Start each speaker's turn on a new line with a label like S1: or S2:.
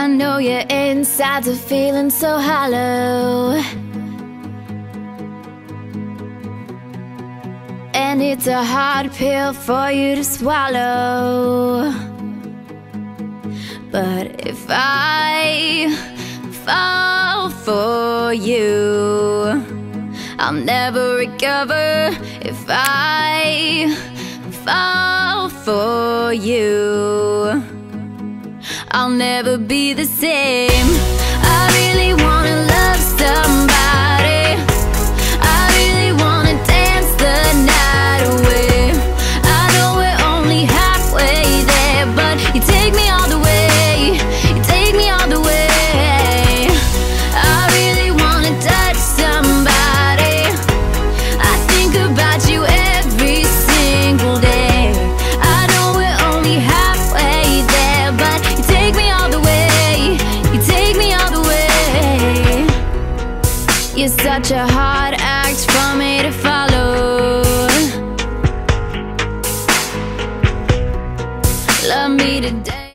S1: I know your insides are feeling so hollow, and it's a hard pill for you to swallow. But if I fall for you, I'll never recover. If I fall for you, I'll never be the same. I really wanna love somebody. I really wanna dance the night away. I know we're only halfway there, but you take me all the way. You take me all the way. I really wanna touch somebody. I think about you every single day. I know we're only halfway there, but you take me all the way. You take me all the way. You're such a hard act for me to follow. Love me today.